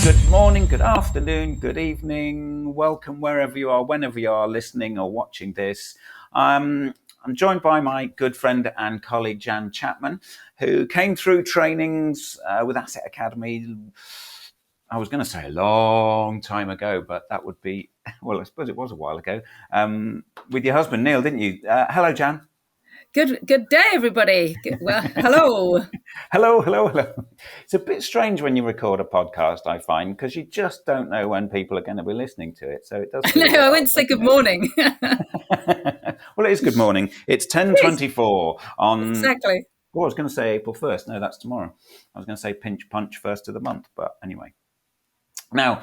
Good morning, good afternoon, good evening. Welcome wherever you are, whenever you are listening or watching this. I'm joined by my good friend and colleague, Jan Chapman, who came through trainings with Asset Academy. I was going to say a long time ago, but that would be, well, I suppose it was a while ago, with your husband, Neil, didn't you? Hello, Jan. Good day, everybody. Well, hello. Hello. It's a bit strange when you record a podcast, I find, because you just don't know when people are going to be listening to it. So it does feel No, I went to say good morning. Well, it is good morning. It's 10:24 on... Exactly. Oh, I was going to say April 1st. No, that's tomorrow. I was going to say pinch punch first of the month, but anyway. Now,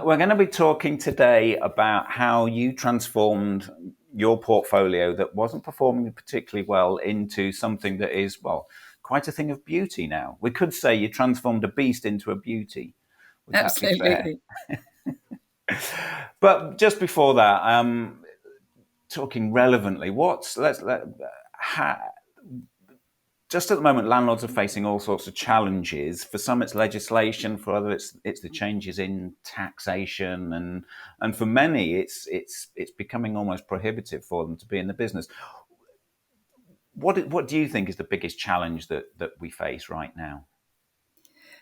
we're going to be talking today about how you transformed your portfolio that wasn't performing particularly well into something that is, well, quite a thing of beauty now. We could say you transformed a beast into a beauty. Would Absolutely. that be fair? But just before that, talking relevantly, just at the moment, landlords are facing all sorts of challenges. For some, it's legislation. For others, it's the changes in taxation, and for many, it's becoming almost prohibitive for them to be in the business. What do you think is the biggest challenge that we face right now?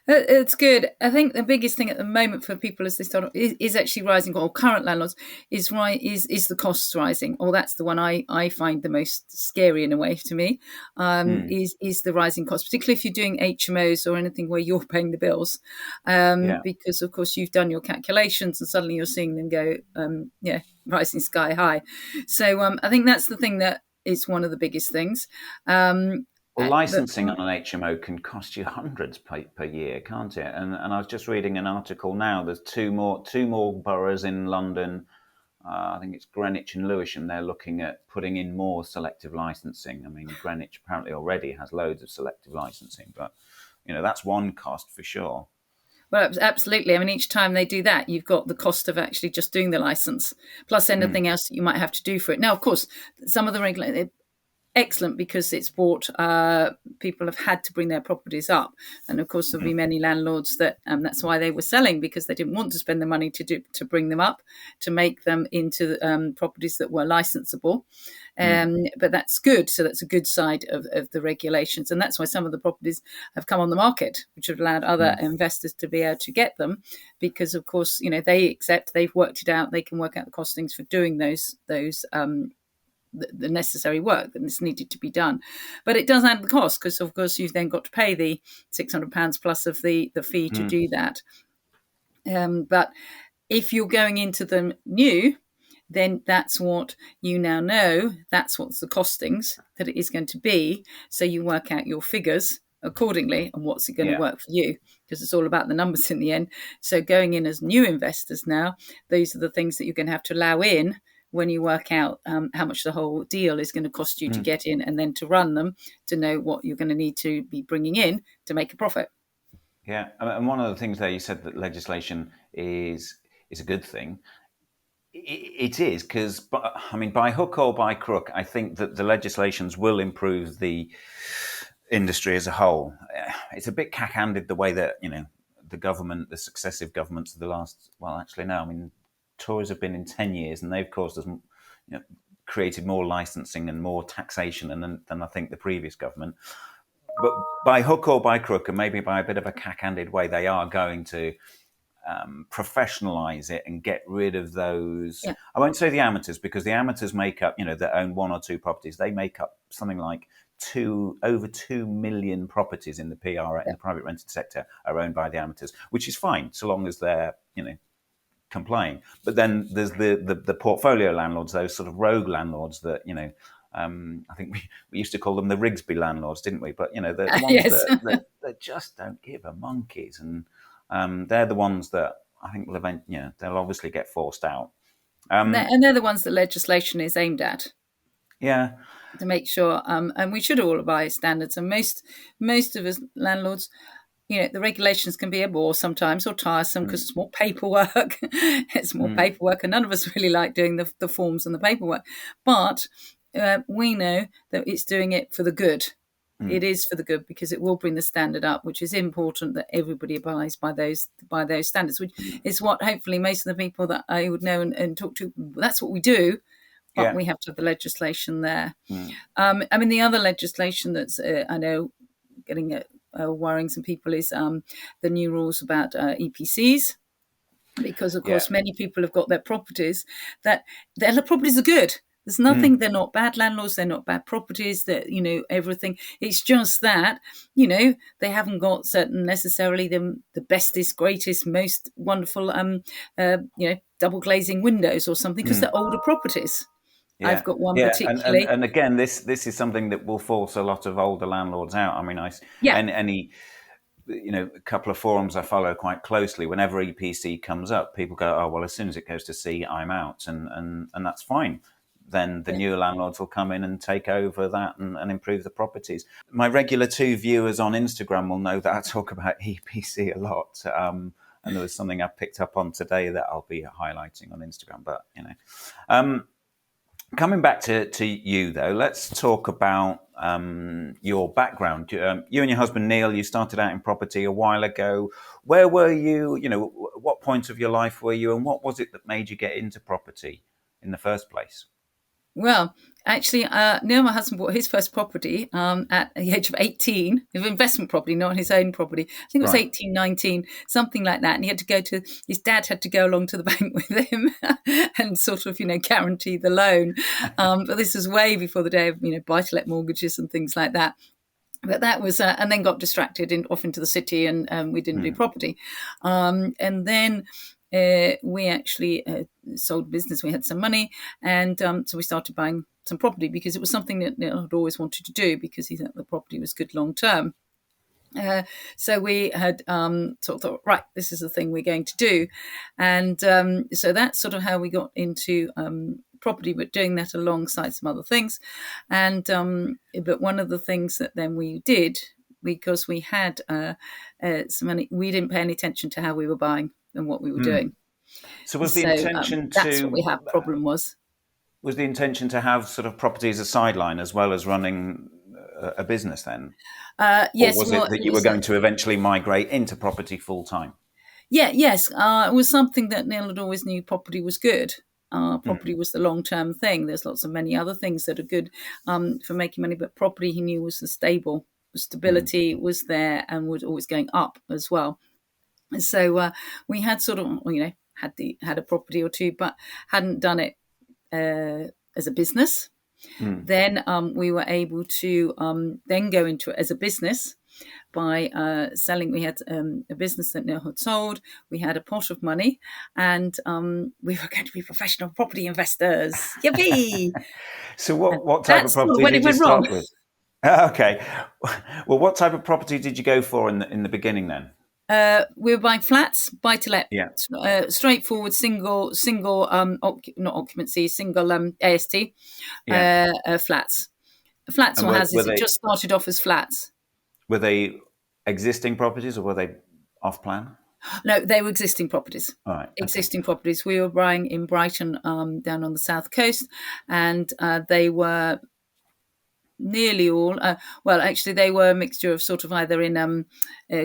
It's good. I think the biggest thing at the moment for people as they start is actually rising, or current landlords is the costs rising. Or that's the one I find the most scary in a way to me. Is the rising cost, particularly if you're doing HMOs or anything where you're paying the bills, because of course you've done your calculations and suddenly you're seeing them go, rising sky high. So I think that's the thing that is one of the biggest things. Well, licensing on an HMO can cost you hundreds per year, can't it? And I was just reading an article now. There's two more boroughs in London. I think it's Greenwich and Lewisham. They're looking at putting in more selective licensing. I mean, Greenwich apparently already has loads of selective licensing, but that's one cost for sure. Well, absolutely. I mean, each time they do that, you've got the cost of actually just doing the license, plus anything else that you might have to do for it. Now, of course, some of the regulation. Excellent, because it's brought people have had to bring their properties up, and of course there'll be many landlords that that's why they were selling, because they didn't want to spend the money to bring them up, to make them into properties that were licensable. But that's good. So that's a good side of the regulations, and that's why some of the properties have come on the market, which have allowed other investors to be able to get them, because of course they've worked it out, they can work out the costings for doing those the necessary work that is needed to be done. But it does add the cost, because of course you've then got to pay the £600 plus of the fee to do that. But if you're going into them new, then that's what you now know. That's what's the costings that it is going to be. So you work out your figures accordingly and what's it going to work for you, because it's all about the numbers in the end. So going in as new investors now, those are the things that you're going to have to allow in when you work out how much the whole deal is going to cost you to get in, and then to run them, to know what you're going to need to be bringing in to make a profit. Yeah, and one of the things there, you said that legislation is a good thing. It is, because, by hook or by crook, I think that the legislations will improve the industry as a whole. It's a bit cack-handed the way that, the successive governments of the last, Tories have been in 10 years, and they've caused us, created more licensing and more taxation than I think the previous government. But by hook or by crook, and maybe by a bit of a cack-handed way, they are going to professionalise it and get rid of those. Yeah. I won't say the amateurs, because the amateurs make up, that own one or two properties. They make up something like over 2 million properties in the PR in the private rented sector are owned by the amateurs, which is fine so long as they're, complying. But then there's the portfolio landlords, those sort of rogue landlords that, I think we used to call them the Rigsby landlords, didn't we? But, the ones that just don't give a monkeys. And they're the ones that I think will they'll obviously get forced out. And they're the ones that legislation is aimed at. Yeah. To make sure, and we should all abide standards. And most of us landlords, the regulations can be a bore sometimes, or tiresome, because it's more paperwork. It's more paperwork, and none of us really like doing the forms and the paperwork. But we know that it's doing it for the good. It is for the good because it will bring the standard up, which is important that everybody abides by those standards, which is what hopefully most of the people that I would know and talk to, that's what we do, but Yeah. we have to have the legislation there. I mean, the other legislation that's, I know, getting worrying some people is the new rules about EPCs, because of Yeah. course many people have got their properties that their properties are good. There's nothing, they're not bad landlords, they're not bad properties, that, everything. It's just that, they haven't got certain necessarily the bestest, greatest, most wonderful double glazing windows or something, because they're older properties. I've Yeah, got one yeah, and particularly. and again, this is something that will force a lot of older landlords out. I mean, Yeah. and any a couple of forums I follow quite closely. Whenever EPC comes up, people go, "Oh well, as soon as it goes to C, I'm out," and that's fine. Then the Yeah. newer landlords will come in and take over that and improve the properties. My regular 2 viewers on Instagram will know that I talk about EPC a lot. And there was something I picked up on today that I'll be highlighting on Instagram. But coming back to you, though, let's talk about your background. You and your husband, Neil, you started out in property a while ago. Where were you? What point of your life were you, and what was it that made you get into property in the first place? Well, actually, Neil, my husband, bought his first property at the age of 18, of investment property, not his own property. I think it was Right. 18, 19, something like that. And he had to his dad had to go along to the bank with him and sort of, guarantee the loan. But this was way before the day of, buy-to-let mortgages and things like that. But that was, and then got distracted off into the city, and we didn't do property. And then we actually sold business. We had some money, and so we started buying some property because it was something that Neil had always wanted to do, because he thought the property was good long term. So we had sort of thought, right, this is the thing we're going to do. And so that's sort of how we got into property, but doing that alongside some other things. And but one of the things that then we did, because we had some money, we didn't pay any attention to how we were buying and what we were doing. So was the So intention that's what we to had problem was. was the intention to have sort of property as a sideline as well as running a business then, or Yes, was it well, that it you were was going to eventually migrate into property full time? yes, it was something that Neil had always knew property was good. Property was the long-term thing. There's lots of many other things that are good for making money, but property he knew was the stable. The stability was there and was always going up as well. And so we had sort of, had a property or two, but hadn't done it as a business. Then we were able to then go into it as a business by selling. We had a business that Neil had sold. We had a pot of money, and we were going to be professional property investors. Yippee! So And what type of that's sort of property when it did you went wrong. start with? Okay. Well, what type of property did you go for in the beginning then? We were buying flats, buy to let, Yeah. straightforward, single, not occupancy, single AST Yeah. flats. Flats And or were houses. It just started off as flats. they existing properties or were they off plan? No, they were existing properties. All right. Okay. Existing properties. We were buying in Brighton, down on the south coast, and they were nearly all. Well, actually, they were a mixture of sort of either in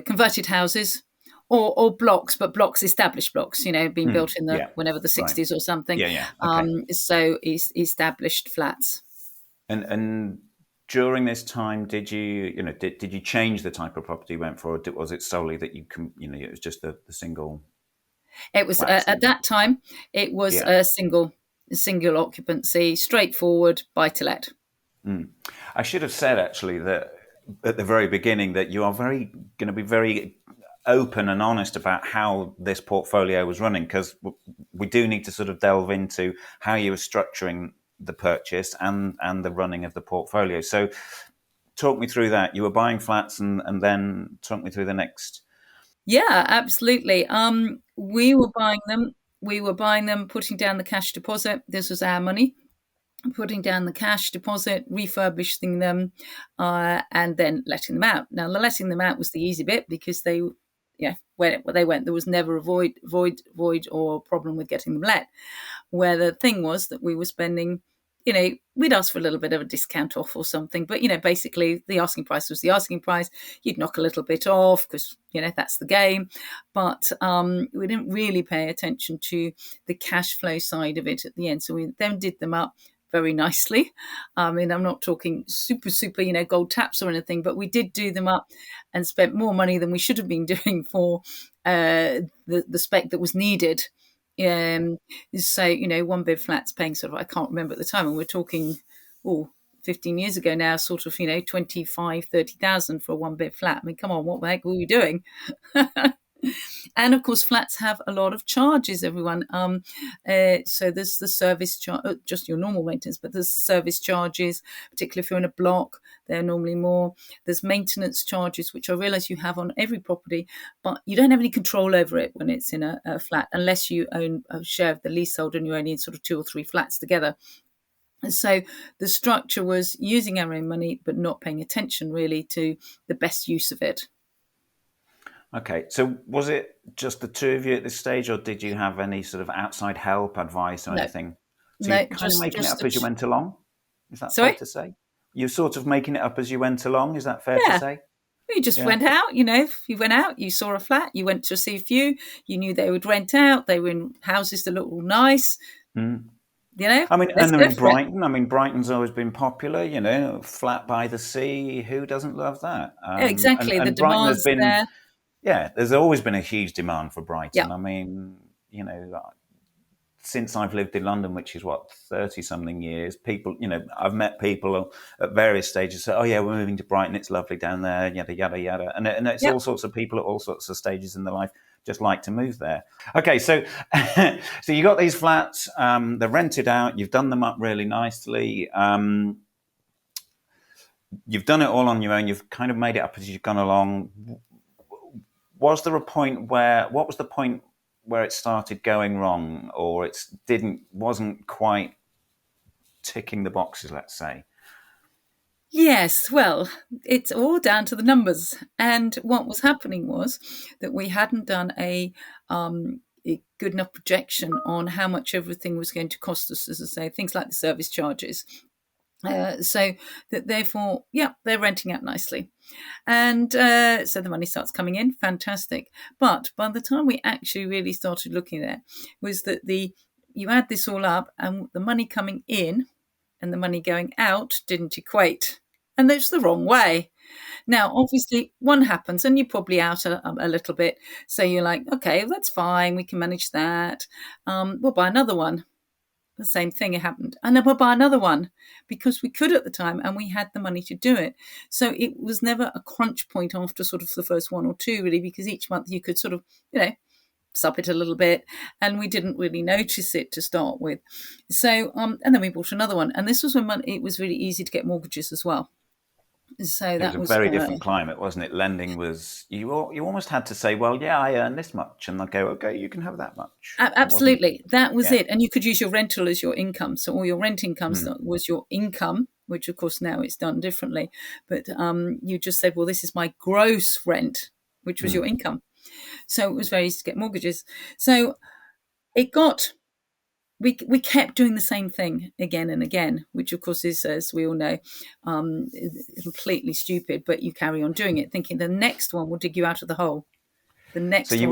converted houses or blocks, but blocks, established blocks. Being built in the Yeah. whenever the Right. '60s or something. Yeah. Yeah. Okay. So established flats. And during this time, did you change the type of property you went for, or was it solely that it was just the single It was flats that at you? that time. It was Yeah. a single occupancy, straightforward buy to let. I should have said actually that at the very beginning that you are going to be very open and honest about how this portfolio was running, because we do need to sort of delve into how you were structuring the purchase and the running of the portfolio. So talk me through that. You were buying flats and then talk me through the next. Yeah, absolutely. We were buying them. We were buying them, putting down the cash deposit. This was our money. Putting down the cash deposit, refurbishing them, and then letting them out. Now, the letting them out was the easy bit because where they went, there was never a void or problem with getting them let. Where the thing was that we were spending we'd ask for a little bit of a discount off or something. But, basically the asking price was the asking price. You'd knock a little bit off because, that's the game. But we didn't really pay attention to the cash flow side of it at the end. So we then did them up very nicely. I'm not talking super, gold taps or anything, but we did do them up and spent more money than we should have been doing for the spec that was needed. So, one bed flats paying sort of, I can't remember at the time, and we're talking, 15 years ago now, sort of, 25, 30,000 for a one bed flat. I mean, come on, what the heck were we doing? And of course, flats have a lot of charges, everyone. So there's the service charge, just your normal maintenance, but there's service charges, particularly if you're in a block, they're normally more. There's maintenance charges, which I realise you have on every property, but you don't have any control over it when it's in a flat, unless you own a share of the leasehold and you're only in sort of 2 or 3 flats together. So the structure was using our own money, but not paying attention really to the best use of it. Okay, so was it just the two of you at this stage, or did you have any sort of outside help, advice, or anything? So you're kind of making it up as you went along? Is that fair to say? You're sort of making it up as you went along, is that fair to say? You just went out, you went out, you saw a flat, you went to see a few, you knew they would rent out, they were in houses that looked all nice. I mean, and they're in Brighton. I mean, Brighton's always been popular, flat by the sea. Who doesn't love that? Exactly, and the demand's there. Yeah, there's always been a huge demand for Brighton. Yeah. I mean, since I've lived in London, which is 30-something years, people, I've met people at various stages say, oh yeah, we're moving to Brighton, it's lovely down there, yada, yada, yada. And it's all sorts of people at all sorts of stages in their life just like to move there. Okay, so so you got these flats, they're rented out, you've done them up really nicely. You've done it all on your own, you've kind of made it up as you've gone along. What was the point where it started going wrong, or it wasn't quite ticking the boxes, let's say? Yes, well, it's all down to the numbers. And what was happening was that we hadn't done a good enough projection on how much everything was going to cost us, as I say, things like the service charges. So that therefore, they're renting out nicely. And so the money starts coming in, fantastic. But by the time we actually really started looking at it, was that you add this all up and the money coming in and the money going out didn't equate. And that's the wrong way. Now, obviously, one happens and you're probably out a little bit. So you're like, okay, that's fine. We can manage that. We'll buy another one. The same thing happened. And then we'll buy another one because we could at the time and we had the money to do it. So it was never a crunch point after sort of the first 1 or 2, really, because each month you could sort of, sup it a little bit, and we didn't really notice it to start with. So, and then we bought another one. And this was when it was really easy to get mortgages as well. So that was a very different climate, wasn't it? Lending was, you almost had to say, well, yeah, I earn this much. And they'll go, okay, you can have that much. Absolutely. That was it. And you could use your rental as your income. So all your rent income was your income, which of course now it's done differently. But you just said, well, this is my gross rent, which was your income. So it was very easy to get mortgages. So it got... We kept doing the same thing again and again, which of course is, as we all know, completely stupid. But you carry on doing it, thinking the next one will dig you out of the hole. The next. So you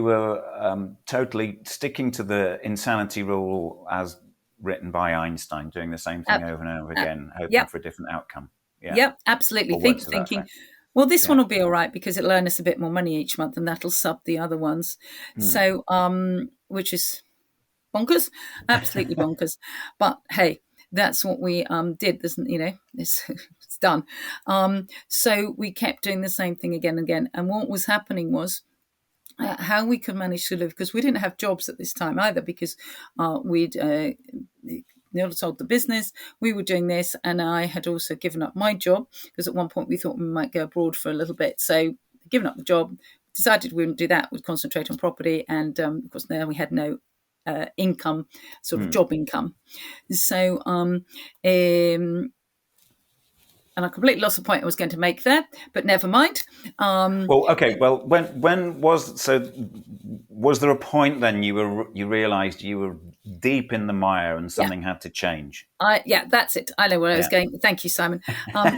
were totally sticking to the insanity rule as written by Einstein, doing the same thing over and over again, hoping for a different outcome. Yeah. Yep, absolutely. Thinking. Well, this one will be all right because it'll earn us a bit more money each month, and that'll sub the other ones. So, which is bonkers, absolutely bonkers. But hey, that's what we did. It's done. So we kept doing the same thing again and again. And what was happening was how we could manage to live, because we didn't have jobs at this time either, because we'd Neil had sold the business, we were doing this, and I had also given up my job because at one point we thought we might go abroad for a little bit. So given up the job, decided we wouldn't do that, we'd concentrate on property, and of course now we had no income, sort of job income. So And I completely lost the point I was going to make there, but never mind. Well, okay. Well, when was there a point then you realised you were deep in the mire and Yeah. something had to change? Yeah, that's it. I know where I was Yeah. going. Thank you, Simon.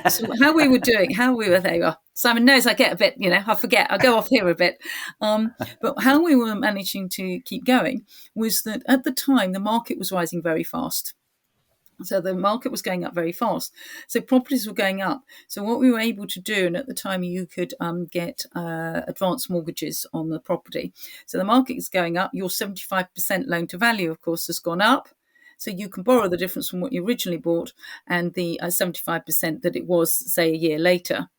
So there you are. Simon knows I get a bit, I forget. I go off here a bit. But how we were managing to keep going was that at the time, the market was rising very fast. So the market was going up very fast. So properties were going up. So what we were able to do, and at the time you could get advanced mortgages on the property. So the market is going up. Your 75% loan to value, of course, has gone up. So you can borrow the difference from what you originally bought and the 75% that it was, say, a year later.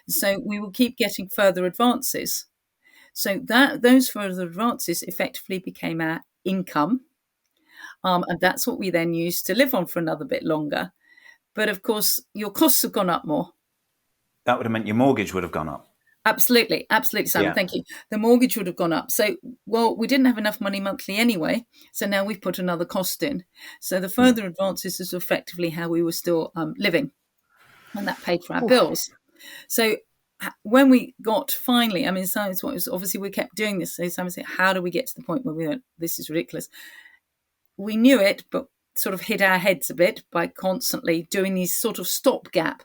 So we will keep getting further advances. So those further advances effectively became our income. And that's what we then use to live on for another bit longer. But of course, your costs have gone up more. That would have meant your mortgage would have gone up. Absolutely, Simon. Yeah. Thank you. The mortgage would have gone up. So, well, we didn't have enough money monthly anyway. So now we've put another cost in. So the further advances is effectively how we were still living, and that paid for our bills. So when we got finally, I mean, Simon's what was obviously we kept doing this. So Simon said, "How do we get to the point where we went? This is ridiculous." We knew it, but sort of hit our heads a bit by constantly doing these sort of stopgap,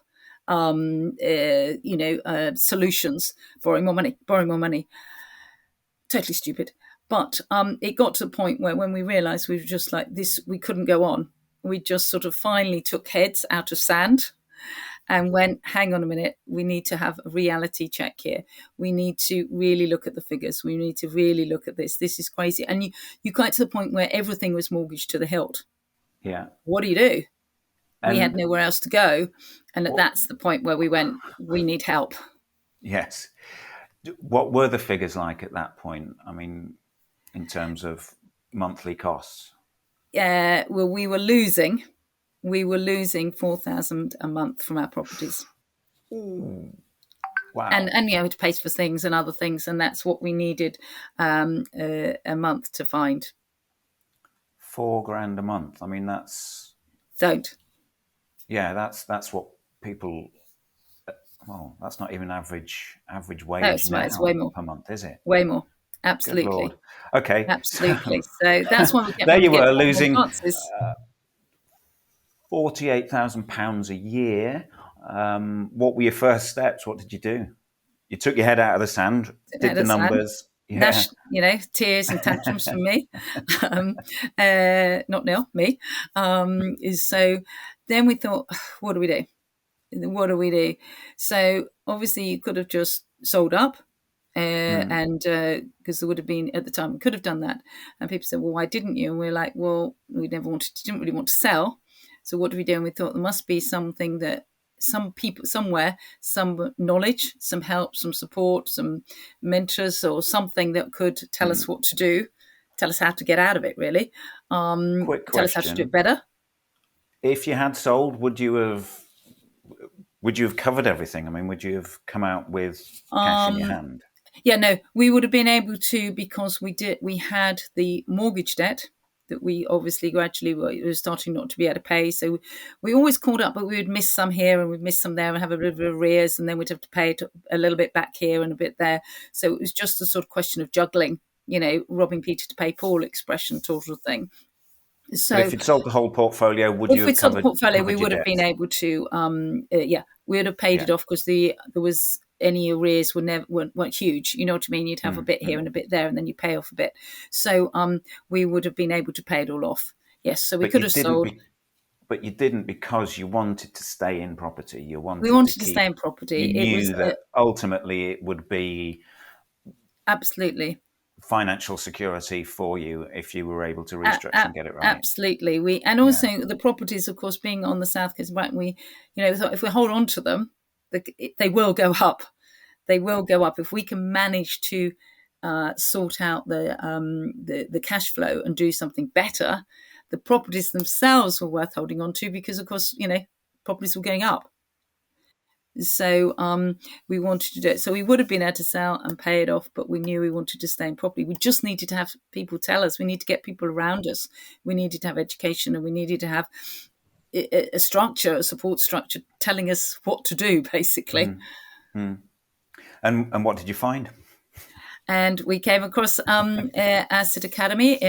solutions, borrowing more money. Totally stupid. But it got to the point where when we realised we were just like this, we couldn't go on. We just sort of finally took heads out of sand and went, hang on a minute, we need to have a reality check here. We need to really look at the figures. We need to really look at this. This is crazy. And you got to the point where everything was mortgaged to the hilt. Yeah. What do you do? We had And nowhere else to go. And that's the point where we went, we need help. yes. What were the figures like at that point? I mean, in terms of monthly costs? Well, we were losing 4,000 a month from our properties. Ooh. Wow. And to pay for things and other things, and that's what we needed a month to find. $4,000 a month. I mean, that's what people. Well, that's not even average wage now it's way more per month, is it? Way more, Good absolutely. Lord. Okay. Absolutely. So that's why we kept There you were getting losing advances. £48,000 a year. What were your first steps? What did you do? You took your head out of the sand, did the numbers. Yeah. Tears and tantrums from me. Not Neil, me. So then we thought, what do we do? What do we do? So obviously you could have just sold up. And because there would have been at the time we could have done that, and people said, well, why didn't you? And we're like, well, we didn't really want to sell, so what do we do? And we thought there must be something that some people somewhere, some knowledge, some help, some support, some mentors or something that could tell us what to do, tell us how to get out of it, really. Quick tell us how to do question. it better. If you had sold, would you have covered everything? I mean, would you have come out with cash in your hand? Yeah, no, we would have been able to, because we had the mortgage debt that we obviously gradually were starting not to be able to pay. So we always called up, but we would miss some here and we'd miss some there and have a bit of arrears, and then we'd have to pay a little bit back here and a bit there. So it was just a sort of question of juggling, robbing Peter to pay Paul expression sort of thing. So but if you'd sold the whole portfolio, would you have if we'd sold the covered portfolio, we would your have been debts? able to, we would have paid it off, because there was any arrears weren't huge. You know what I mean? You'd have a bit here and a bit there, and then you pay off a bit. So we would have been able to pay it all off. Yes, so we could have sold. But you didn't, because you wanted to stay in property. We wanted to stay in property. You knew that ultimately it would be absolutely financial security for you if you were able to restructure and get it right. Absolutely. The properties, of course, being on the south coast, we thought if we hold on to them, they will go up. They will go up if we can manage to sort out the cash flow and do something better. The properties themselves were worth holding on to, because, of course, properties were going up. So we wanted to do it. So we would have been able to sell and pay it off, but we knew we wanted to stay in property. We just needed to have people tell us. We need to get people around us. We needed to have education, and we needed to have a structure, a support structure, telling us what to do, basically. And what did you find? And we came across Asset Academy.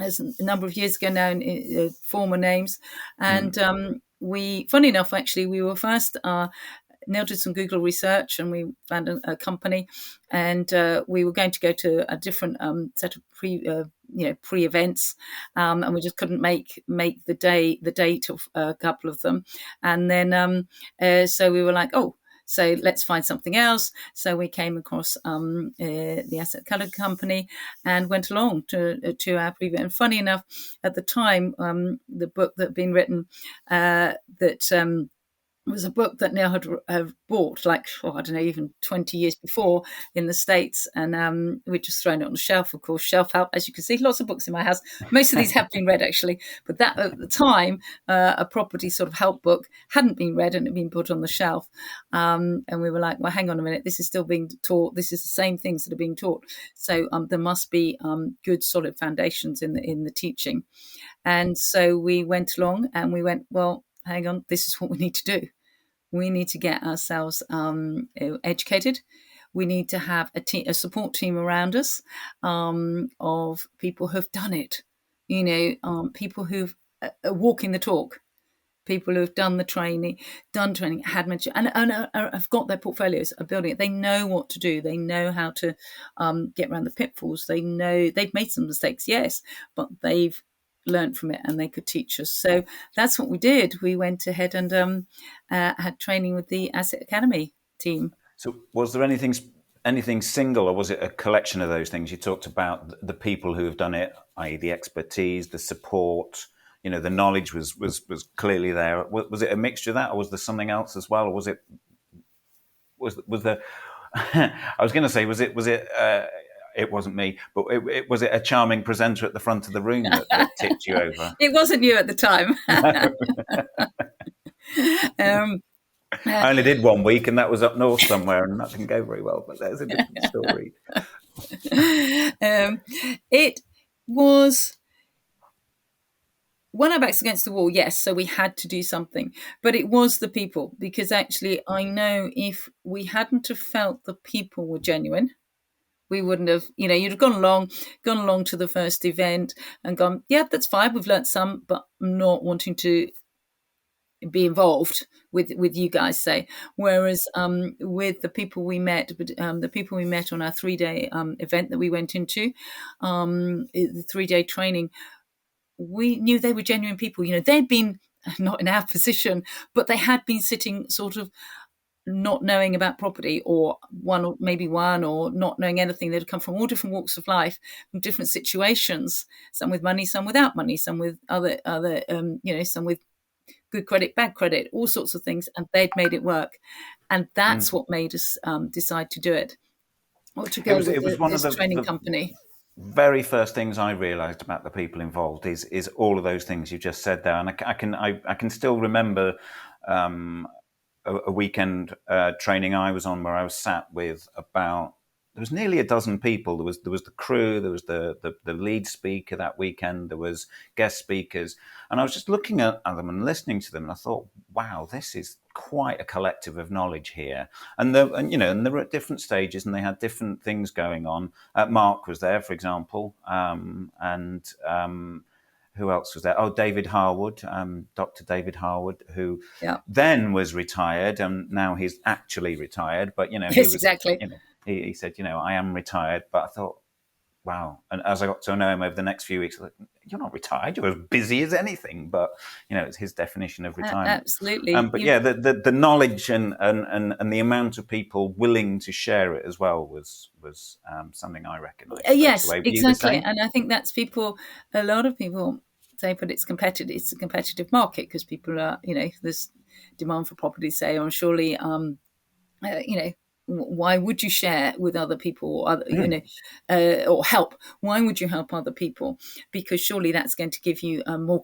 As a number of years ago now, in former names, and we, funny enough, actually, we were first. Neil did some Google research, and we found a company, and we were going to go to a different set of pre-events, and we just couldn't make the date of a couple of them, and then so we were like, oh. So let's find something else. So we came across the Asset Colour Company and went along to our preview. And funny enough, at the time, the book that had been written that was a book that Neil had bought, like, I don't know, even 20 years before in the States. And we'd just thrown it on the shelf, of course, shelf help. As you can see, lots of books in my house. Most of these have been read, actually. But that, at the time, a property sort of help book hadn't been read and had been put on the shelf. And we were like, well, hang on a minute. This is still being taught. This is the same things that are being taught. So there must be good, solid foundations in the teaching. And so we went along and we went, well, hang on, this is what we need to do. We need to get ourselves educated. We need to have a support team around us of people who've done it, people who've walking the talk, people who've done the training, had mentioned, and have got their portfolios, are building it. They know what to do. They know how to get around the pitfalls. They know they've made some mistakes, yes, but they've learned from it and they could teach us. So that's what we did. We went ahead and had training with the Asset Academy team. So was there anything single, or was it a collection of those things? You talked about the people who have done it, i.e. the expertise, the support, the knowledge was clearly there. Was it a mixture of that, or was there something else as well? Or was there I was going to say, was it it wasn't me, but was it a charming presenter at the front of the room that tipped you over? It wasn't you at the time. I only did 1 week, and that was up north somewhere, and that didn't go very well, but there's a different story. It was when our backs against the wall, yes, so we had to do something. But it was the people, because actually I know if we hadn't have felt the people were genuine, we wouldn't have, you'd have gone along to the first event and gone, yeah, that's fine, we've learnt some, but I'm not wanting to be involved with you guys, say. Whereas with the people we met, the people we met on our 3-day event that we went into, the 3-day training, we knew they were genuine people. They'd been not in our position, but they had been sitting sort of not knowing about property, or maybe one, or not knowing anything. They'd come from all different walks of life, from different situations, some with money, some without money, some with other some with good credit, bad credit, all sorts of things, and they'd made it work. And that's what made us decide to do it, or to go with this training company. Very first things I realised about the people involved is all of those things you just said there, and I can still remember a weekend training I was on where I was sat with there was nearly a dozen people. There was the crew, there was the lead speaker that weekend, there was guest speakers, and I was just looking at them and listening to them, and I thought, wow, this is quite a collective of knowledge here. And they were at different stages, and they had different things going on. Mark was there, for example, and who else was there? Oh, David Harwood, Dr. David Harwood, who then was retired, and now he's actually retired. But yes, exactly. He said, I am retired. But I thought, wow. And as I got to know him over the next few weeks, I was like, you're not retired. You're as busy as anything. But it's his definition of retirement. Absolutely. But the knowledge and the amount of people willing to share it as well was something I recognised. Yes, exactly. And I think that's a lot of people say, but it's competitive. It's a competitive market because people are, there's demand for property, say, or surely, why would you share with other people, or or help? Why would you help other people? Because surely that's going to give you more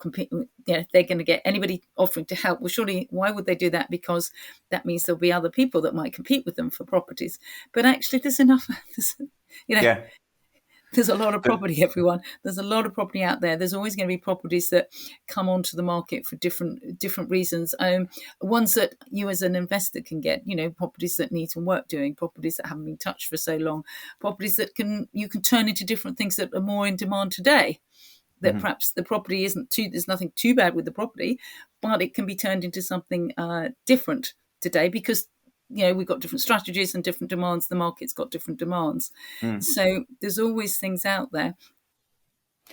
they're going to get anybody offering to help. Well, surely why would they do that? Because that means there'll be other people that might compete with them for properties. But actually, there's enough. There's a lot of So, property, everyone. There's a lot of property out there. There's always going to be properties that come onto the market for different reasons. Ones that you as an investor can get, properties that need some work doing, properties that haven't been touched for so long, properties that you can turn into different things that are more in demand today. That mhm. perhaps the property isn't too, there's nothing too bad with the property, but it can be turned into something different today because we've got different strategies and different demands. The market's got different demands, Mm. so there's always things out there.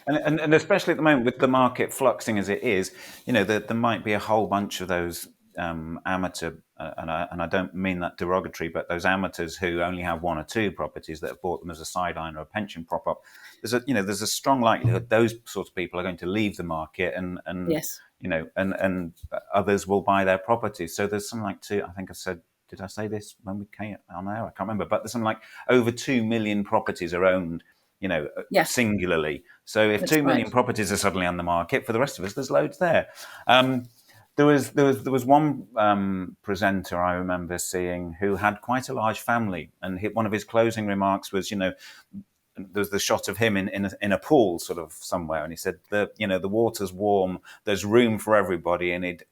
And especially at the moment with the market fluxing as it is, there might be a whole bunch of those amateur, and I don't mean that derogatory, but those amateurs who only have one or two properties that have bought them as a sideline or a pension prop up. There's a strong likelihood those sorts of people are going to leave the market, and Yes. and others will buy their properties. So there's something like I think I said. Did I say this when we came on air? I can't remember, but there's something like over 2 million properties are owned, Yeah, singularly. So if that's 2 right. million properties are suddenly on the market, for the rest of us, there's loads there. There was one presenter I remember seeing who had quite a large family, and one of his closing remarks was, there's the shot of him in a pool sort of somewhere, and he said the water's warm, there's room for everybody, and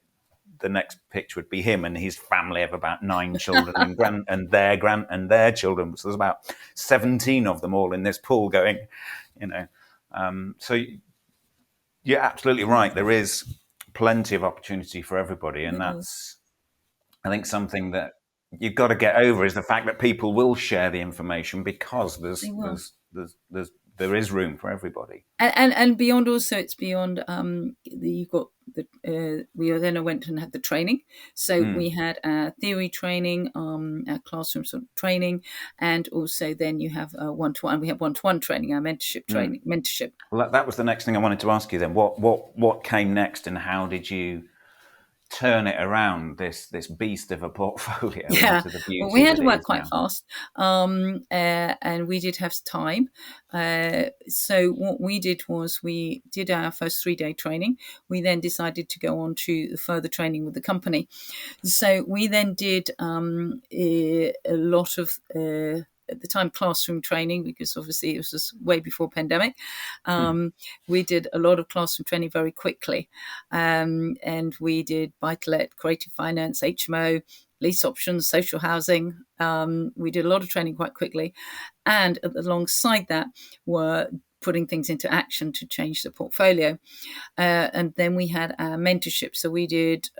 the next pitch would be him and his family of about 9 children and their children. So there's about 17 of them all in this pool going, you know. So you're absolutely right. There is plenty of opportunity for everybody, and There is. that's, I think, something that you've got to get over is the fact that people will share the information because They will. there is room for everybody. And beyond, also it's beyond you've got the we then went and had the training, so Mm, we had theory training, our classroom sort of training, and also then you have one-to-one. We have one-to-one training, our mm. mentorship. Well, that was the next thing I wanted to ask you then. What came next, and how did you turn it around, this beast of a portfolio, Yeah, into the well, we beauty had that to it work is quite now? fast, and we did have time. So what we did was we did our first 3-day training. We then decided to go on to further training with the company. So we then did a lot of. At the time, classroom training, because obviously it was just way before pandemic. Mm, We did a lot of classroom training very quickly, and we did buy-to-let, creative finance, HMO, lease options, social housing. We did a lot of training quite quickly, and alongside that were putting things into action to change the portfolio. And then we had our mentorship. So we did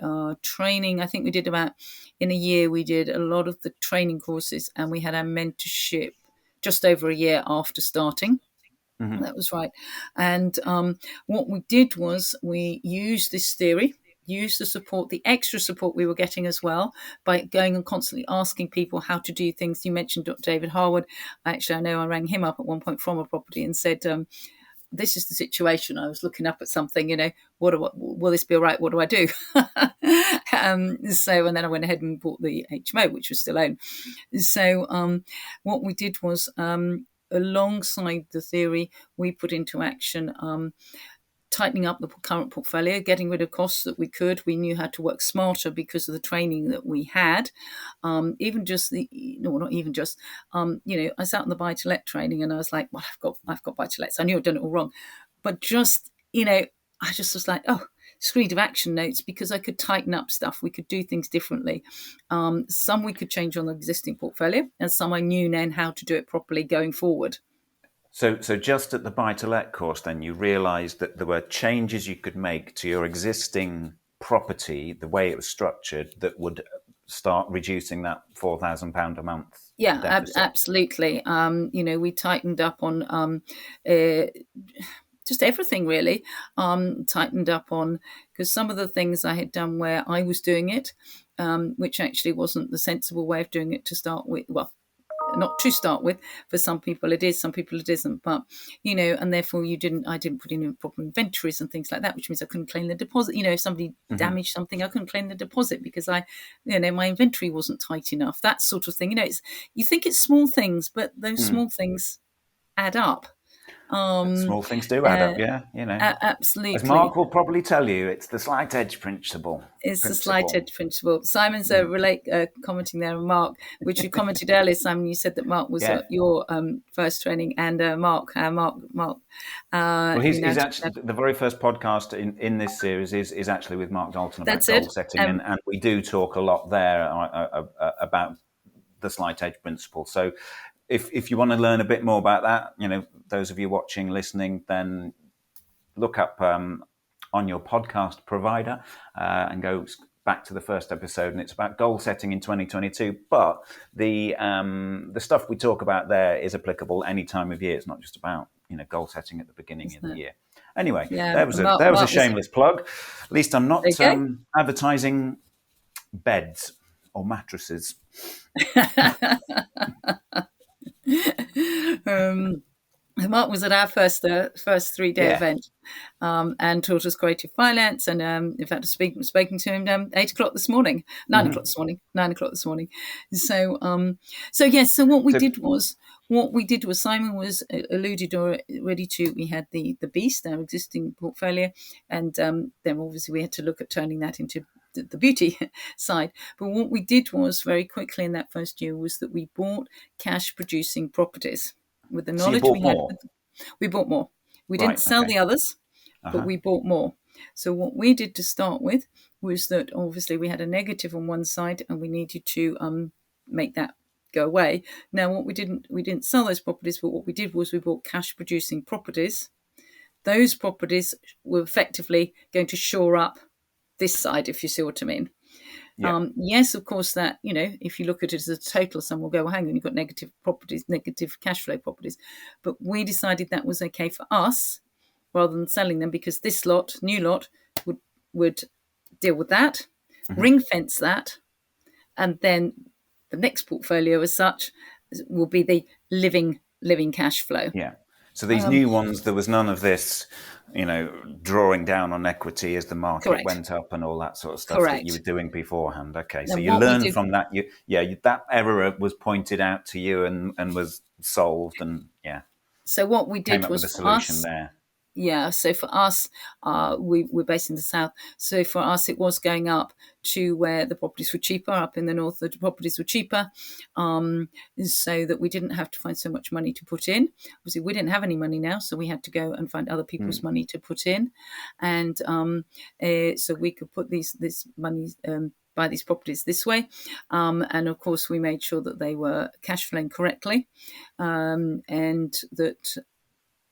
training. I think we did about in a year, we did a lot of the training courses, and we had our mentorship just over a year after starting. mhm. That was right. And what we did was we used this theory, used the support, the extra support we were getting as well, by going and constantly asking people how to do things. You mentioned Dr. David Harwood. Actually, I know I rang him up at one point from a property and said, this is the situation. I was looking up at something, will this be all right? What do I do? And then I went ahead and bought the HMO, which was still owned. So what we did was, alongside the theory, we put into action tightening up the current portfolio, getting rid of costs that we could. We knew how to work smarter because of the training that we had. Even just the, no, not even just, I sat in the buy-to-let training and I was like, well, I've got buy-to-lets. I knew I'd done it all wrong, but just, I just was like, oh, screed of action notes, because I could tighten up stuff. We could do things differently. Some we could change on the existing portfolio, and some I knew then how to do it properly going forward. So just at the buy-to-let course, then you realised that there were changes you could make to your existing property, the way it was structured, that would start reducing that £4,000 a month Yeah, deficit. absolutely. We tightened up on uh, just everything really. Tightened up on, because some of the things I had done where I was doing it, which actually wasn't the sensible way of doing it to start with. Well, not to start with. For some people it is, some people it isn't. But and therefore I didn't put in proper inventories and things like that, which means I couldn't claim the deposit. If somebody Mm-hmm. damaged something, I couldn't claim the deposit because my inventory wasn't tight enough. That sort of thing. You think it's small things, but those Mm. small things add up. Small things do add up, yeah. As Absolutely. Mark will probably tell you, it's the slight edge principle. It's the slight edge principle. Simon's commenting there on Mark, which you commented earlier, Simon. You said that Mark was Yeah. your first training, and Mark. Well, he's actually the very first podcast in this series is actually with Mark Dalton about goal setting, and we do talk a lot there about the slight edge principle. So if you want to learn a bit more about that, those of you watching, listening, then look up on your podcast provider and go back to the first episode, and it's about goal setting in 2022. But the stuff we talk about there is applicable any time of year. It's not just about goal setting at the beginning of the year. Anyway, there was a shameless plug. At least I'm not advertising beds or mattresses. Mark was at our first 3-day event and taught us creative finance. And in fact, I've spoken to him 8 o'clock this morning, 9 o'clock this morning, 9 o'clock this morning. So what we did was Simon was alluded already to. We had the Beast, our existing portfolio, and then obviously we had to look at turning that into the beauty side. But what we did was very quickly in that first year was that we bought cash producing properties. With the knowledge we had, we bought more. We didn't sell the others, but we bought more. So what we did to start with was that obviously we had a negative on one side, and we needed to make that go away. Now, we didn't sell those properties, but what we did was we bought cash producing properties. Those properties were effectively going to shore up this side, if you see what I mean. Yeah. Yes, of course, that, if you look at it as a total, some will go, well, hang on, you've got negative properties, negative cash flow properties. But we decided that was okay for us rather than selling them, because this new lot, would deal with that, ring fence that, and then the next portfolio as such will be the living cash flow. Yeah. So these new ones, there was none of this, drawing down on equity as the market went up and all that sort of stuff that you were doing beforehand. Okay, so you learned from that. That error was pointed out to you and was solved, and So what we did came up was with a solution there. Yeah, so for us, we're based in the south. So for us, it was going up to where the properties were cheaper. Up in the north, the properties were cheaper, so that we didn't have to find so much money to put in. Obviously, we didn't have any money now, so we had to go and find other people's money to put in, and so we could put this money. Buy these properties this way, and of course we made sure that they were cash flowing correctly, and that.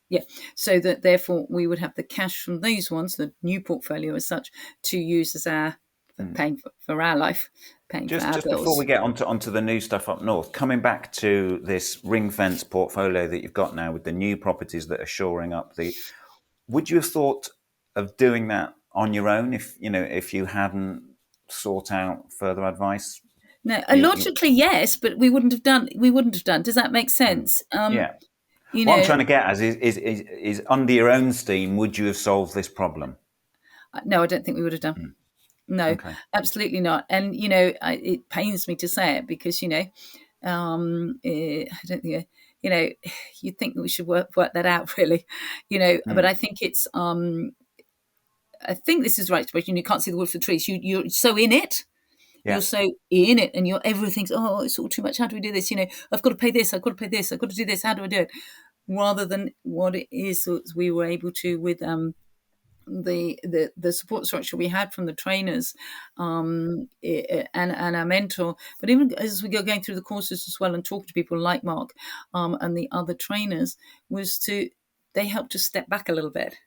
Yeah, so that therefore we would have the cash from those ones, the new portfolio as such, to use as our paying for our life, paying for our bills. Just before we get onto the new stuff up north, coming back to this ring fence portfolio that you've got now with the new properties that are shoring up, would you have thought of doing that on your own if you hadn't sought out further advice? No, logically yes, but we wouldn't have done. Does that make sense? Yeah. What I'm trying to get at is under your own steam, would you have solved this problem? No, I don't think we would have done. No, absolutely not. And, it pains me to say it because, I don't think, you'd think we should work that out really, but I think it's, I think this is right, but you can't see the wood for the trees. You're so in it. Yeah. You're so in it and everything's, it's all too much. How do we do this? I've got to pay this. I've got to pay this. I've got to do this. How do I do it? Rather than what it is, we were able to with the support structure we had from the trainers and our mentor. But even as we go going through the courses as well and talk to people like Mark and the other trainers, they helped us step back a little bit.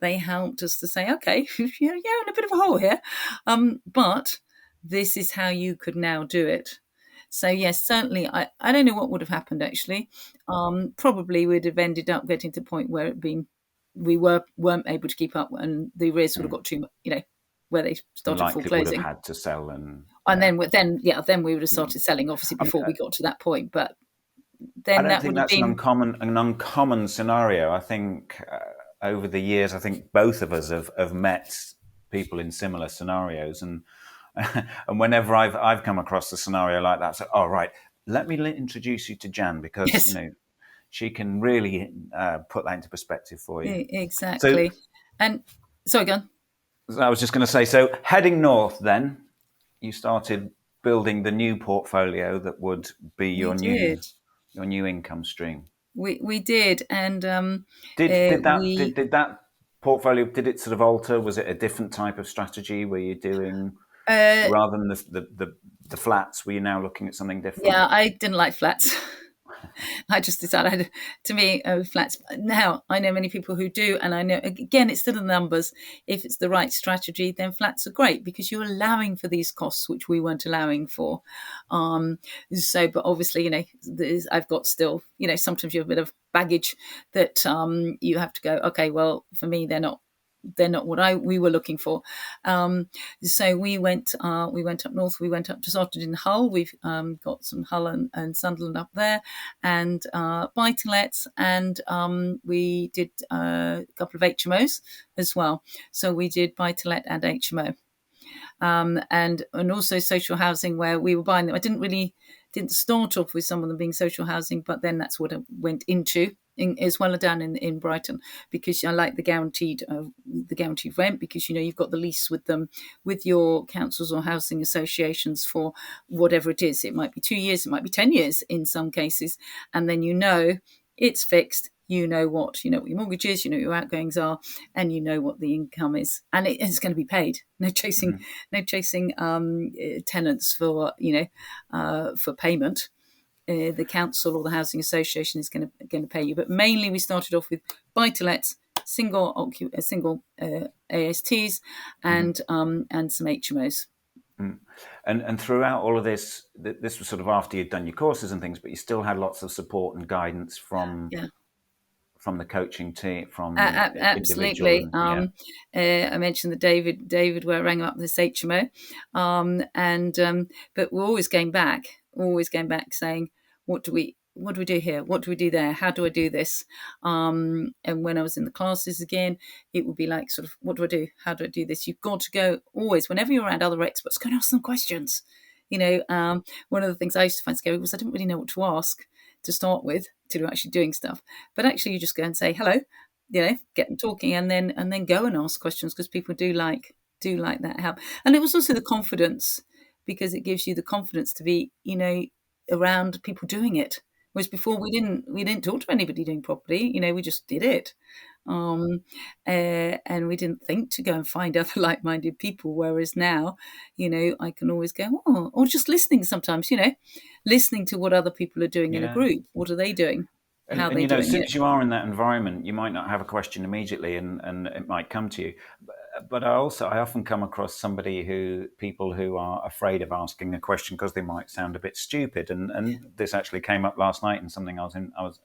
They helped us to say, okay, you're in a bit of a hole here, but this is how you could now do it. So yes, certainly, I don't know what would have happened actually. Probably we'd have ended up getting to the point where we weren't able to keep up, and the arrears would have got too much, where they started foreclosing. Would have had to sell, and then we would have started selling, obviously before we got to that point. But then I don't think that's an uncommon scenario. I think over the years, I think both of us have met people in similar scenarios, and whenever I've come across a scenario like that, so right, let me introduce you to Jan because she can really put that into perspective for you. So, Exactly. And sorry, go on. I was just going to say, so heading north, then you started building the new portfolio that would be We your did. new income stream. We did, and Did we that portfolio, did it sort of alter? Was it a different type of strategy? Were you doing, uh, rather than the flats, were you now looking at something different? yeah, I didn't like flats. I just decided, to me, flats. Now, I know many people who do, and I know, again, it's still the numbers. If it's the right strategy, then flats are great because you're allowing for these costs, which we weren't allowing for. But obviously, I've got still, sometimes you have a bit of baggage that you have to go, okay, well, for me, they're not what we were looking for. So we went up north. We went up to started in Hull. We've got some Hull and Sunderland up there, and buy-to-lets, and we did a couple of HMOs as well. So we did buy-to-let and HMO. And also social housing where we were buying them. I didn't start off with some of them being social housing, but then that's what I went into as well down in Brighton, because I like the guaranteed rent, because you've got the lease with them, with your councils or housing associations for whatever it is. It might be 2 years, it might be 10 years in some cases, and then it's fixed. You know what your mortgage is, what your outgoings are, and you know what the income is, and it's going to be paid. No chasing, tenants for payment. The council or the housing association is going to pay you. But mainly, we started off with buy-to-lets, single ASTs, and some HMOs. And throughout all of this, this was sort of after you'd done your courses and things, but you still had lots of support and guidance from the coaching team, from individual, Absolutely. and I mentioned that David, where I rang up this HMO, but we're always going back, saying, what do we do here? What do we do there? How do I do this? And when I was in the classes again, it would be like, sort of, what do I do? How do I do this? You've got to go always, whenever you're around other experts, go and ask them questions. One of the things I used to find scary was I didn't really know what to ask to start with, to actually doing stuff. But actually, you just go and say hello, get them talking, and then go and ask questions, because people do like that help. And it was also the confidence, because it gives you the confidence to be around people doing it. Whereas before we didn't talk to anybody doing property. We just did it. And we didn't think to go and find other like-minded people. Whereas now, I can always go, or just listening sometimes, listening to what other people are doing in a group. What are they doing? How are they doing as soon it? as you are in that environment, you might not have a question immediately, and it might come to you. But I often come across people who are afraid of asking a question because they might sound a bit stupid. And this actually came up last night in something I was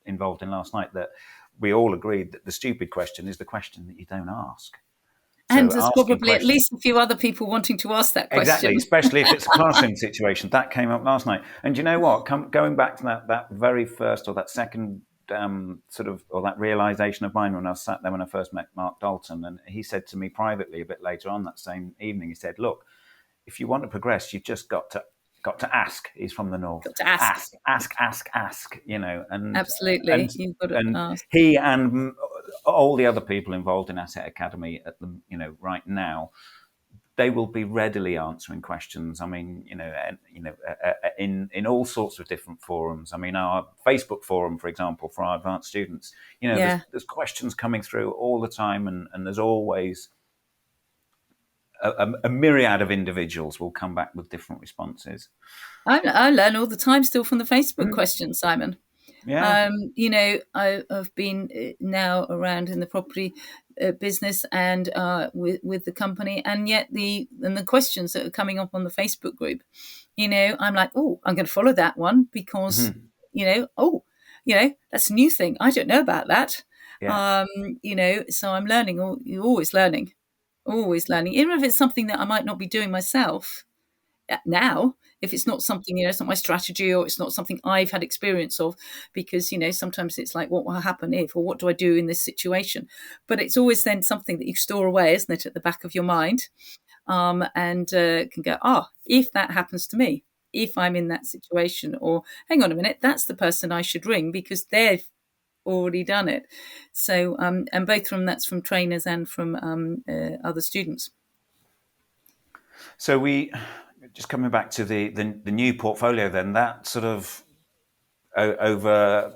involved in last night, that we all agreed that the stupid question is the question that you don't ask. And So there's asking probably at questions, least a few other people wanting to ask that exactly, question. especially if it's a classroom situation. That came up last night. And you know what? Going back to that very first or that second or that realization of mine when I was sat there when I first met Mark Dalton, and he said to me privately a bit later on that same evening, he said, "Look, if you want to progress, you've just got to ask." He's from the north. Got to ask. Ask. And Absolutely, you've got to ask. he and all the other people involved in Asset Academy at the right now, they will be readily answering questions. I mean, in all sorts of different forums. I mean, our Facebook forum, for example, for our advanced students, there's questions coming through all the time, and there's always a myriad of individuals will come back with different responses. I learn all the time still from the Facebook questions, Simon. Yeah. I've been now around in the property business and with the company, and yet the questions that are coming up on the Facebook group, I'm like, oh, I'm going to follow that one because, that's a new thing. I don't know about that. Yeah. So I'm learning. You're always learning, even if it's something that I might not be doing myself now, if it's not something, it's not my strategy, or it's not something I've had experience of, because sometimes it's like, what will happen if, or what do I do in this situation? But it's always then something that you store away, isn't it, at the back of your mind, and can go, if that happens to me, if I'm in that situation, or hang on a minute, that's the person I should ring because they've already done it. So, and both that's from trainers and from other students. So we just coming back to the new portfolio. Then that sort of over.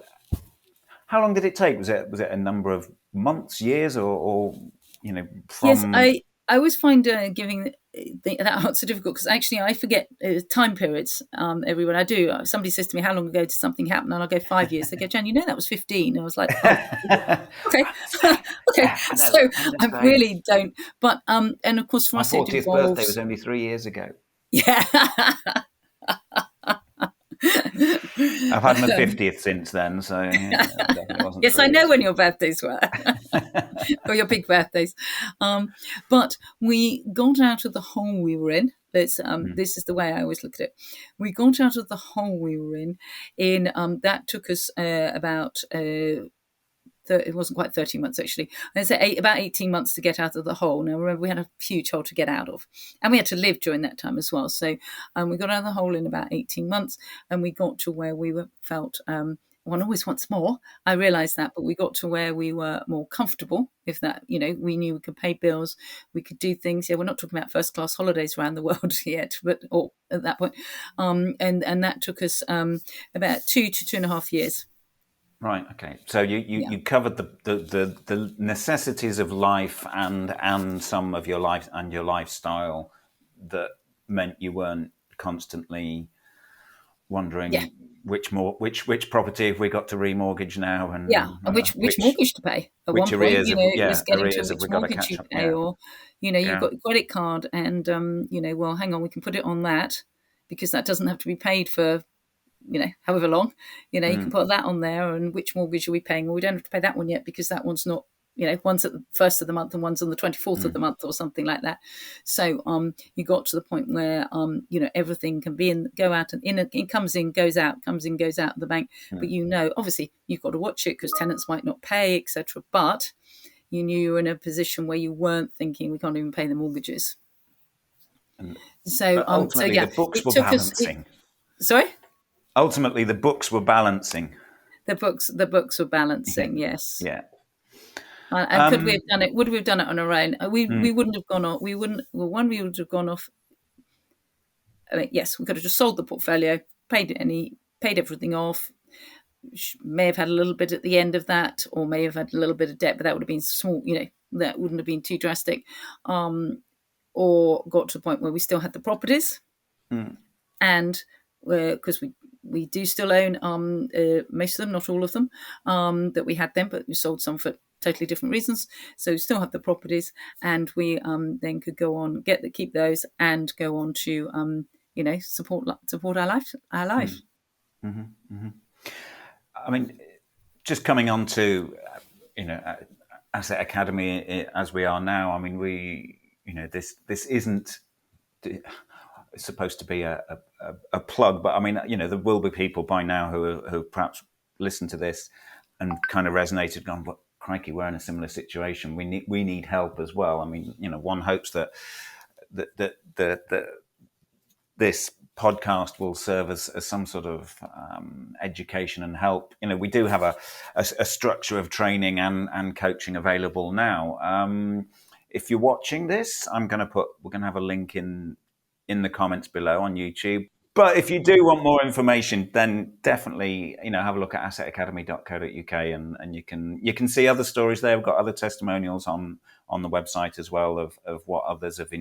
How long did it take? Was it a number of months, years, or Yes, from? I always find giving that answer difficult because actually I forget time periods. Everyone I do, somebody says to me, "How long ago did something happen?" And I'll go 5 years. They go, "Jan, that was 15." I was like, "Oh, okay, okay." Yeah, I know. So I'm the I same. really don't. But and of course for My us it 40th birthday involves was only 3 years ago. yeah. I've had my 50th since then, so yeah, it definitely wasn't Yes, I three know years when ago. your birthdays were, or your big birthdays. But we got out of the hole we were in. This is the way I always look at it. We got out of the hole we were in that took us about it wasn't quite 13 months actually. I'd say about 18 months to get out of the hole. Now remember, we had a huge hole to get out of, and we had to live during that time as well. So we got out of the hole in about 18 months, and we got to where we felt. One always wants more. I realised that, but we got to where we were more comfortable. If that, we knew we could pay bills, we could do things. Yeah, we're not talking about first class holidays around the world yet, but or at that point, and that took us about 2 to 2.5 years. Right. Okay. So Yeah. you covered the necessities of life and some of your life and your lifestyle that meant you weren't constantly Yeah. wondering which property have we got to remortgage now Yeah, and and which which mortgage to pay. At which one point, arrears have it was getting to arrears have which we got to mortgage you catch up? pay, Yeah. or you've Yeah. got a credit card, and well, hang on, we can put it on that because that doesn't have to be paid for however long. You can put that on there, and which mortgage are we paying? Well, we don't have to pay that one yet because that one's not. One's at the first of the month and one's on the 24th of the month or something like that. So you got to the point where everything can be go out and in. It comes in, goes out, comes in, goes out of the bank. But obviously you've got to watch it because tenants might not pay, etc. But you knew you were in a position where you weren't thinking we can't even pay the mortgages. So But ultimately, yeah, the books it were took us. balancing. Sorry. Ultimately, the books were balancing. The books were Yeah. balancing, yes. Yeah. And could we have done it? Would we have done it on our own? We wouldn't have gone off. We wouldn't. Well, one, we would have gone off. I mean, yes, we could have just sold the portfolio, paid everything off. May have had a little bit at the end of that, or may have had a little bit of debt, but that would have been small. That wouldn't have been too drastic. Or got to the point where we still had the properties, and because we do still own most of them, not all of them, that we had them, but we sold some for totally different reasons. So we still have the properties, and we then could go on keep those and go on to support our life. I mean, just coming on to Asset Academy as we are now. I mean, this isn't supposed to be a plug, but I mean, there will be people by now who perhaps listen to this and kind of resonated, gone, "But crikey, we're in a similar situation. We need help as well." I mean, one hopes that this podcast will serve as some sort of education and help. We do have a structure of training and coaching available now. If you're watching this, we're going to have a link in the comments below on YouTube. But if you do want more information, then definitely have a look at assetacademy.co.uk and you can see other stories there. We've got other testimonials on the website as well of what others have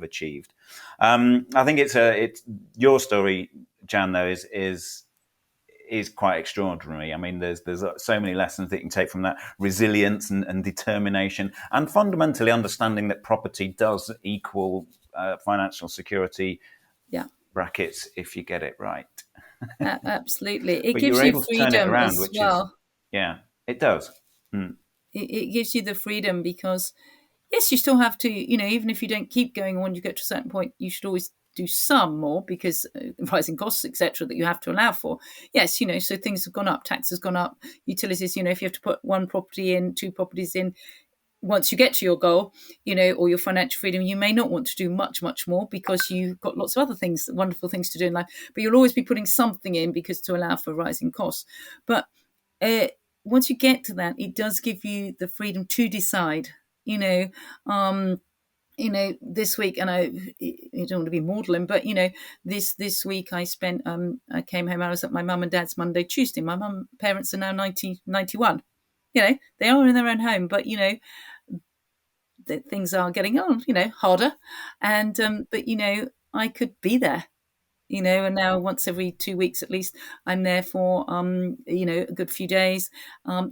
achieved. I think it's your story, Jan, though, is quite extraordinary. I mean, there's so many lessons that you can take from that: resilience and determination, and fundamentally understanding that property does equal financial security. Yeah. Brackets if you get it right. Absolutely. It But you're gives you able to turn it freedom around, as which is, well. yeah, it does. It gives you the freedom because, yes, you still have to, even if you don't keep going on, you get to a certain point, you should always do some more because rising costs, etc., that you have to allow for. Yes, so things have gone up, tax has gone up, utilities, if you have to put one property in, two properties in, once you get to your goal, or your financial freedom, you may not want to do much more because you've got lots of other things, wonderful things to do in life. But you'll always be putting something in because to allow for rising costs. But once you get to that, it does give you the freedom to decide. This week, and I don't want to be maudlin, but this week I spent. I came home. I was at my mum and dad's Monday, Tuesday. My parents are now 90, 91. They are in their own home, but things are getting on, harder. And but I could be there, and now once every 2 weeks at least, I'm there for a good few days.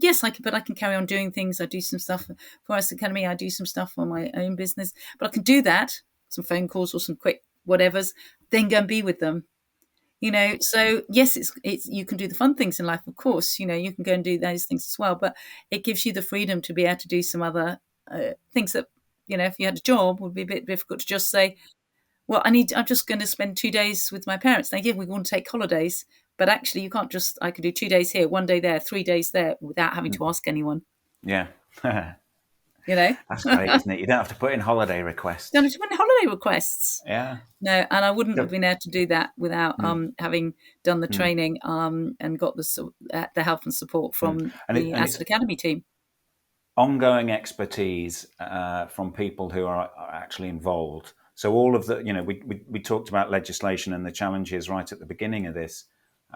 Yes, I can carry on doing things. I do some stuff for us Academy. I do some stuff for my own business, but I can do that, some phone calls or some quick whatevers, then go and be with them. So yes, it's you can do the fun things in life, of course. You can go and do those things as well, but it gives you the freedom to be able to do some other things that if you had a job would be a bit difficult to just say, well, I'm just going to spend 2 days with my parents. Now, yeah, we want to take holidays, but actually you can't just, I could do 2 days here, 1 day there, 3 days there without having to ask anyone. Yeah. That's great, isn't it? You don't have to put in holiday requests. Don't have to put in holiday requests. Yeah. No, and I wouldn't have been able to do that without having done the training and got the help and support from the Asset Academy team. Ongoing expertise from people who are actually involved. So all of the, we talked about legislation and the challenges right at the beginning of this.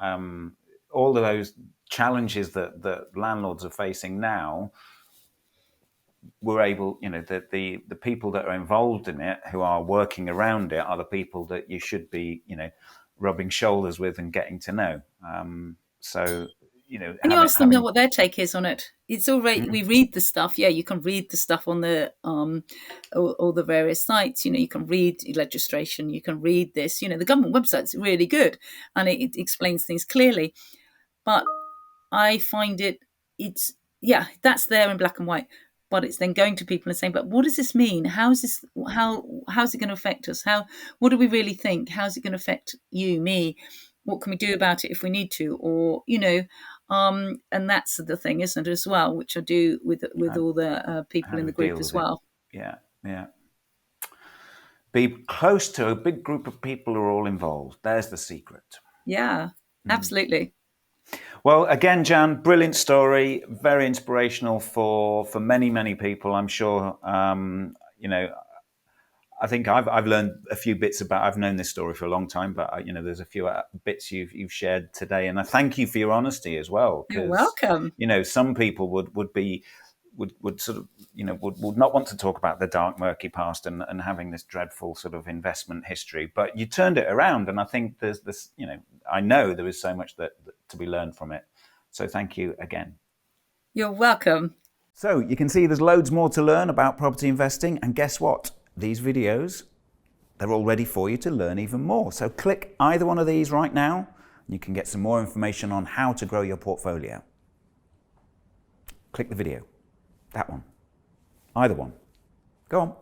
All of those challenges that landlords are facing now, we're able, the people that are involved in it, who are working around it, are the people that you should be, rubbing shoulders with and getting to know. And you ask them what their take is on it. It's all right. We read the stuff. Yeah, you can read the stuff on the all the various sites. You can read legislation. You can read this. The government website's really good and it explains things clearly. But I find that's there in black and white. But it's then going to people and saying, but what does this mean? How's it going to affect us? What do we really think? How's it going to affect you, me? What can we do about it if we need to? Or, and that's the thing, isn't it, as well, which I do with all the people in the group as well. Yeah. Be close to a big group of people who are all involved. There's the secret. Yeah, absolutely. Well, again, Jan, brilliant story, very inspirational for many, many people. I'm sure, I think I've learned a few bits about. I've known this story for a long time, but there's a few bits you've shared today, and I thank you for your honesty as well. You're welcome. Some people would sort of would not want to talk about the dark, murky past and having this dreadful sort of investment history. But you turned it around, and I think there's this. I know there is so much that to be learned from it. So thank you again. You're welcome. So you can see there's loads more to learn about property investing, and guess what? These videos, they're all ready for you to learn even more. So click either one of these right now, and you can get some more information on how to grow your portfolio. Click the video. That one. Either one. Go on.